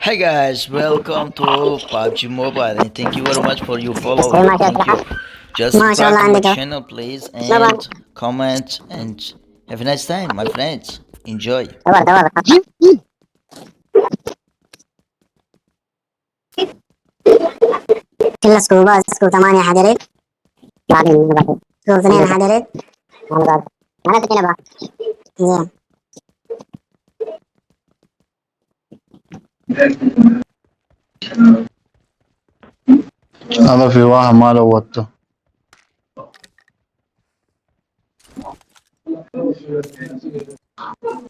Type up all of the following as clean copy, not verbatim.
Hi guys, welcome to PUBG Mobile and thank you very much for your ايه following. ما شاء Thank الله. you. Just ما شاء subscribe الله to my عندك. channel please طبعا. and comment and have a nice time my friends. Enjoy. طبعا كلها سكوبات، سكوب 8 حجري. بعدين سكوب 2 حجري. انا بعد معناته كده بقى. زين. هذا في واحد ما لوته.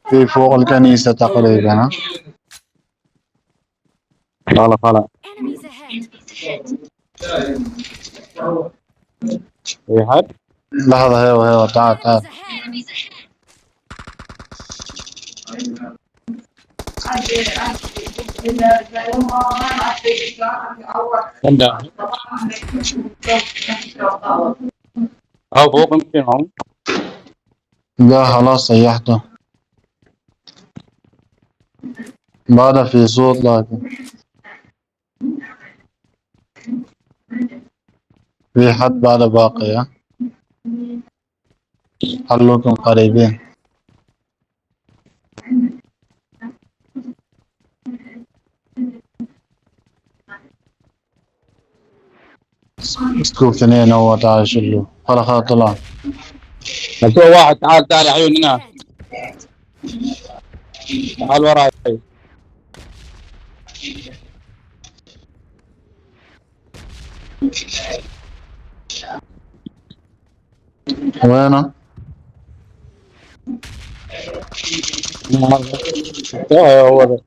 في فوق الكنيسة تقريبا. ها خلا خلا. Enemies ahead. في حد؟ لحظة، هيو تعال Enemies تعال. ahead. عنده أو فوق يمكن هم. لا خلاص سيحته. بعد في صوت لكن في حد بعد باقي. ها خلوكم قريبين. سكوب 2 هو تعال شلو. خلا طلع. مسوي واحد. تعال تعال عيون Enemies هنا. ahead. تعال وراي. وينه؟ هو ده.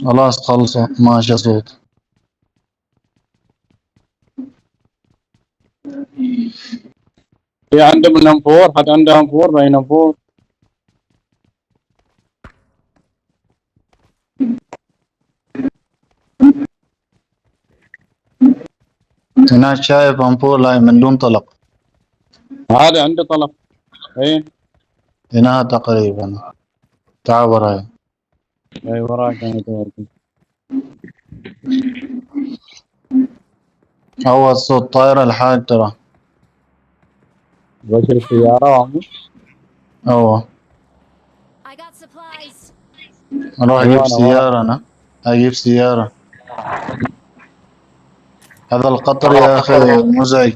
خلاص خلصوا ماشي صوت. في عندهم الانفور. حد عنده انفور؟ بين انفور. هناك شايف انفور لاي من دون طلق. هذا عنده طلق. ايه هنا تقريبا. تعال وراي. اي وراك انا توكل. اول صوت طايرة الحاج ترى. بشر السيارة وعمو. اوه I got supplies. اروح اجيب سيارة انا. اجيب سيارة. هذا القطر يا اخي مزعج.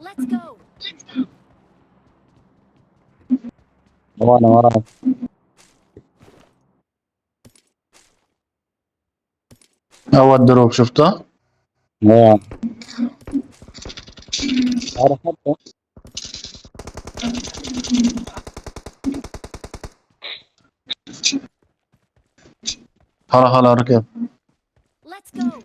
Let's go. وانا وراك. اول دروب شفته؟ ايه هذا حتى. خلا اركب. Let's go.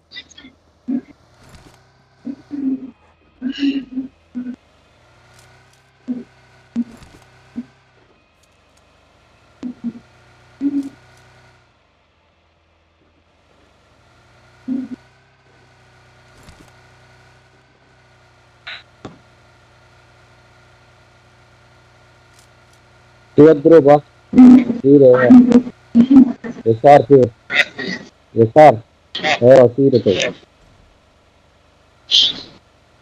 في الدروب. سيرة يسار فيه. يسار. ايوه سيرة كده.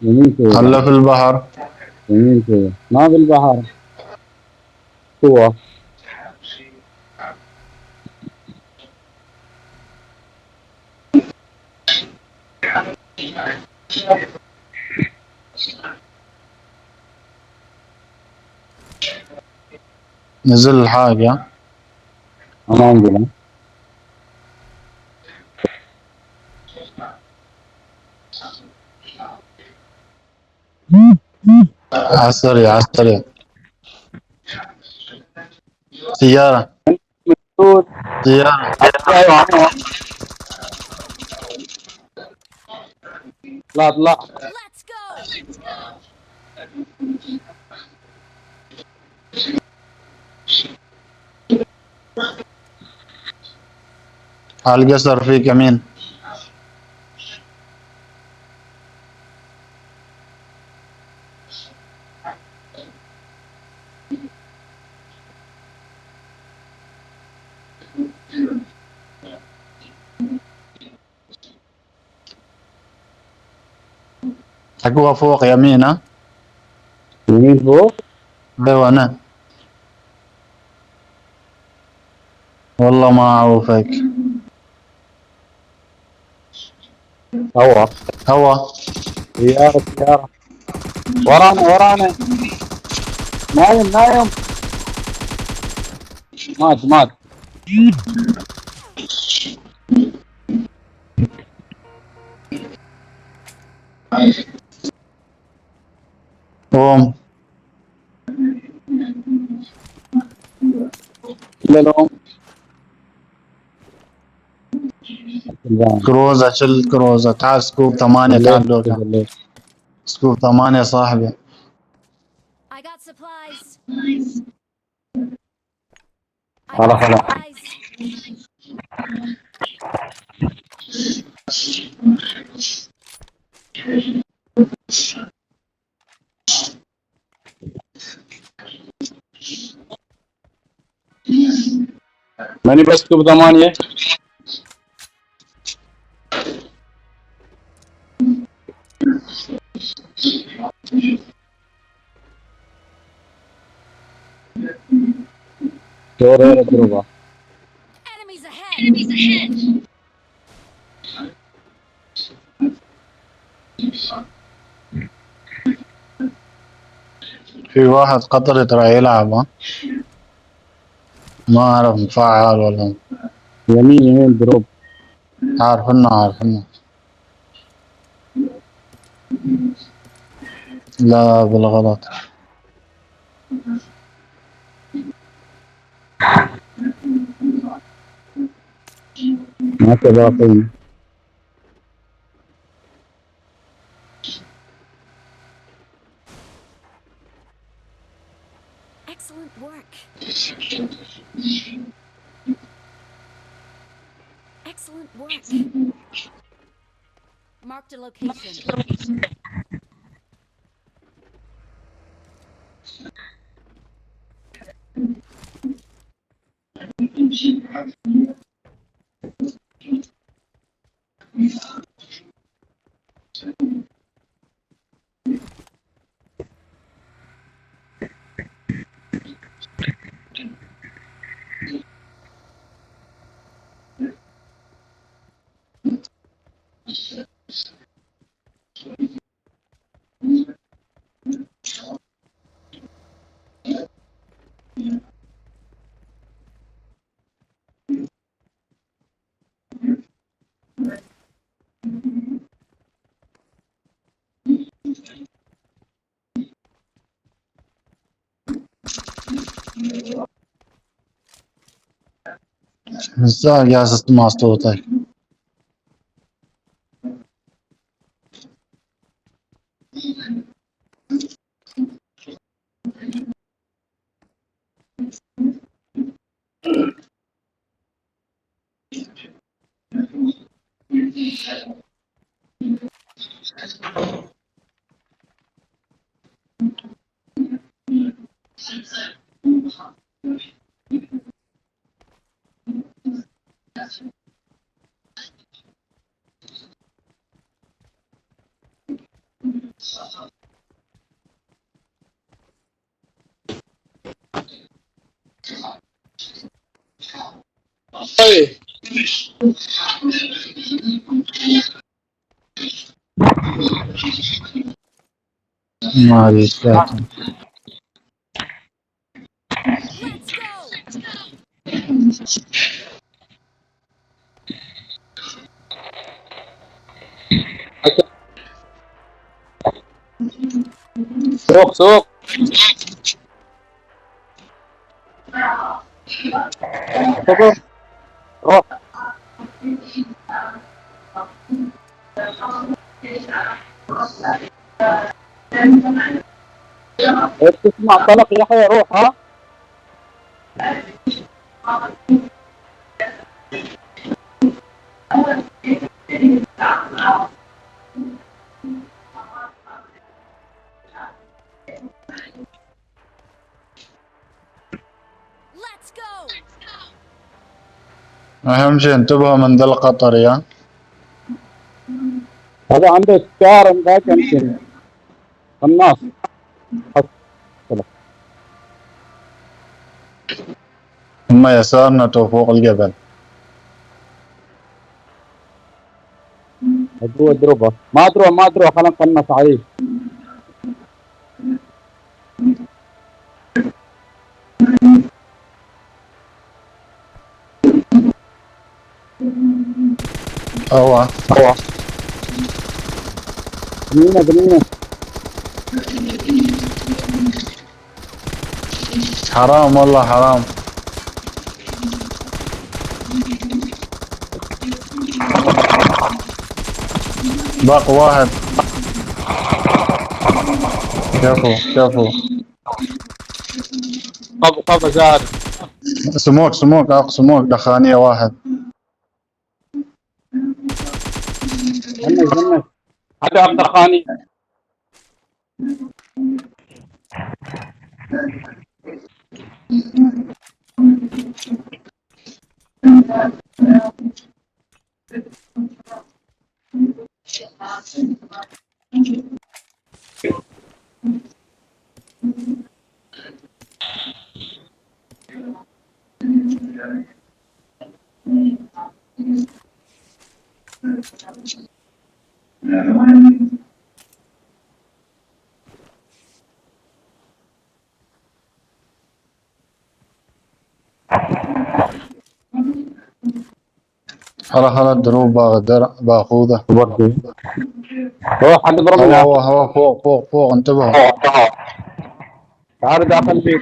يمين كده. هلا في البحر. يمين كده. ما في البحر. هو نزل الحاجة. أنا أنزل. عسري عسري. سيارة. سيارة. لا لا. Let's go. على القصر في كمين. حقوها فوق يمين ها؟ يمين فوق. ايوه انا والله ما اعرفك. هوا. هوا. سيارة سيارة. ورانا ورانا. نايم نايم. مات مات. قوم. لا لهم. كروزة شل كروزة. تعال سكوب 8 خليه تعال لوكا. خليه. سكوب 8 صاحبي. I got supplies. I خلاص got خلاص. supplies. ماني بسكب 8. دور الدروبة. Enemies ahead. في واحد قطري ترى يلعب ها. ما اعرف مفعل ولا. يمين يمين دروب. عارفنا. لا بالغلط. ما تباقي. Excellent work. Excellent work. Marked a location. ازاي جالس اسمع صوتك؟ ما ادري ايش كاتب. Let's go. سوق سوق. صبر. روح. إيه تسمع طلق يا اخي روح ها. Let's go. أهم شيء انتبهوا من ذا القطر يا. هذا عنده سكار ذاك يمكن قناص. هم يسارنا تو فوق الجبل. هو اضربه، ما تروح خلينا نقنص عليه. أوه بنينه حرام والله حرام. باق واحد. شافوا قبض زاد. سموك دخانية واحد. جنك هذا عبد الخاني. خلا الدروب باخوذه. روح حد ضربنا. هو فوق انتبهوا. تعال داخل البيت.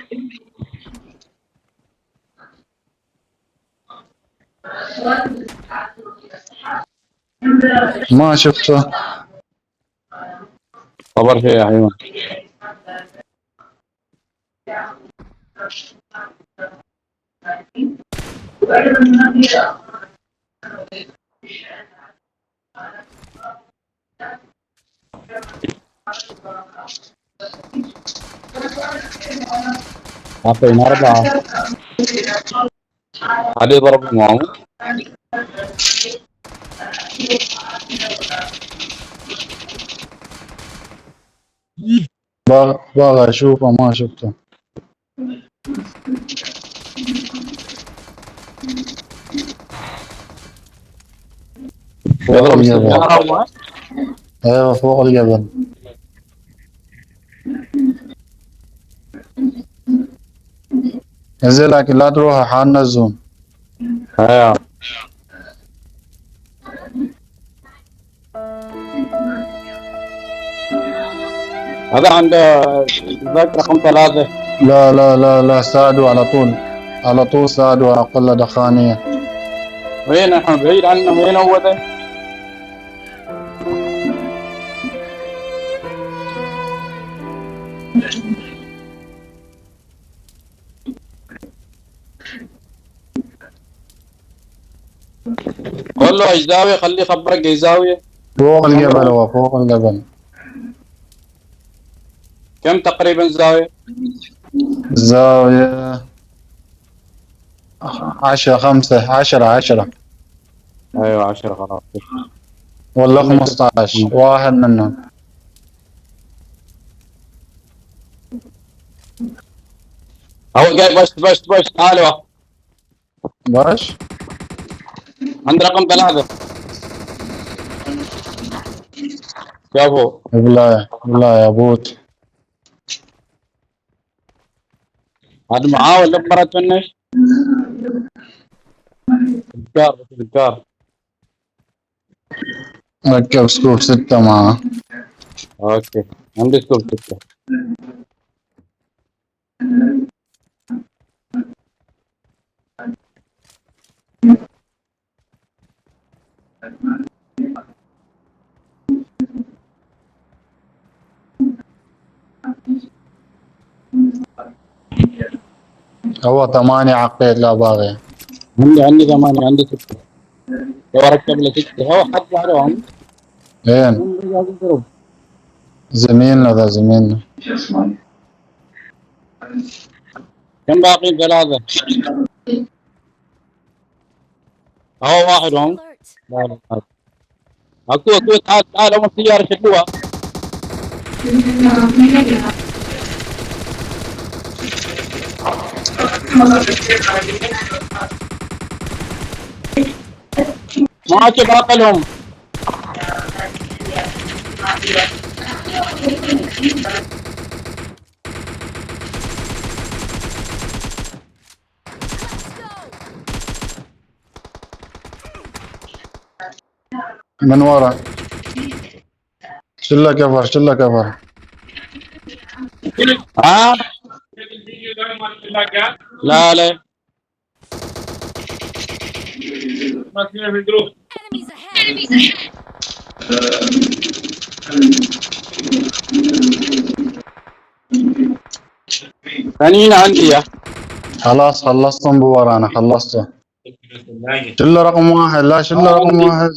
ما شفته. خبر شيء يا حيوان. أعطينا 4. هذا ضرب معه. باغى اشوفه ما شفته. فوق الجبل. ايوه فوق الجبل. نزل لكن لا تروح حالنا الزوم. ايوه هذا عنده ذاك رقم 3. لا ساعدوا على طول ساعدوا على قلة دخانية. وين احنا بعيد عنه؟ وين هو ده؟ قول له ايش زاوية، خليه يخبرك ايش زاوية. فوق الجبل هو فوق الجبل. كم تقريبا زاوية؟ الزاوية 10 5 10 ايوه 10 خلاص. ولا 15 واحد منهم. هو جاي بس تعالوا باش عند رقم 3. شافوا لا يا بوت. هذا معاه ولا مرات فنش؟ الكار ركب سكوب 6 معه. اوكي عندي سكوب 6. هو 8 عقيد لا باغي. عندي 8 عندي 6. هو ركب له 6. هو حط عليهم. وين؟ زميلنا كم باقي 3؟ اهو واحد Red اهو. alert! لا لا لا. اكو تعال تعال اول سياره شدوها. ما عاد باقلهم. Let's go! من ورا. شله كفر شله كفر. ها لا لا. Enemies ahead! ثانيين عندي يا. خلاص خلصتهم بورانا خلصته. شله رقم واحد لا شله رقم عندي واحد.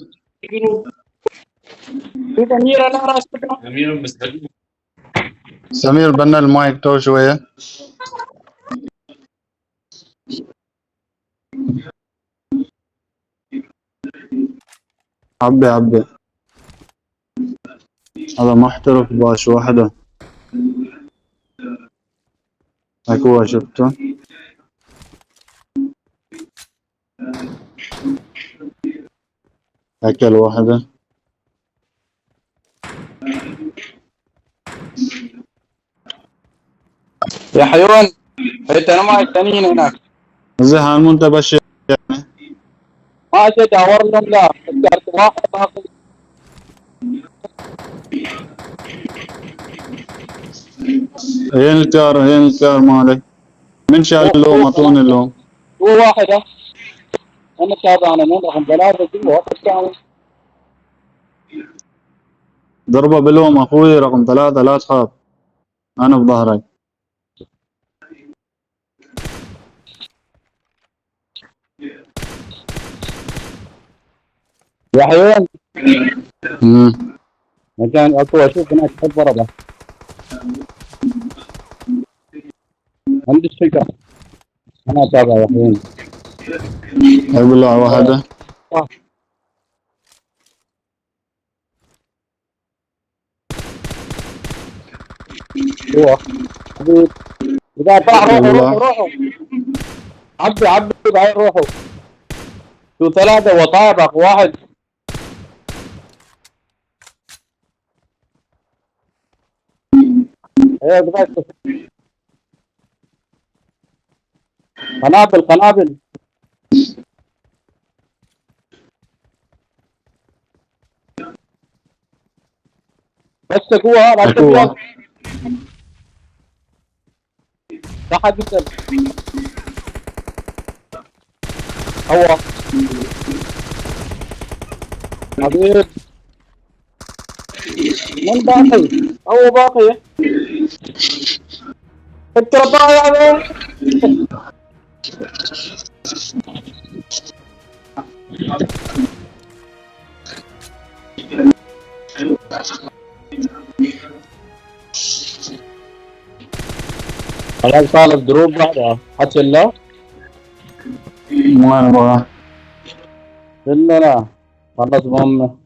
في ثانيين على راس. سمير بنا المايك تو شويه. عبي عبي. هذا محترف باش وحده. اكو شفته. اكل وحده. يا حيوان انت انا ما الثانيين هناك. زهان منتبه شيء. ما ادور لهم لا. اخترت واحد باقي. هين الكار مالك. من شال اللوم اعطوني اللوم. هو واحد انا تابعنا من رقم ثلاثه جوا واحد ثاني. ضربه بلوم اخوي رقم ثلاثة لا تخاف. انا بظهرك. يا حيوان امم مكان اكو اشوف هناك حد ضربه. عندي السكر. انا اتابع يا حيوان. ابلع وحده. هو حبيب اذا طلع روحوا ابلع. روحوا روحوا. عبي عبي بعدين روحوا. شو ثلاثه وطابق واحد. ايه بس قنابل قنابل. بس قوة راس ابيض. اكو تحت مثل هو حبيب. من باقي هو باقي. الترباية يا خلاص طالب دروب بعدها حتى لا. ما نبغى. الا لا خلص بهم.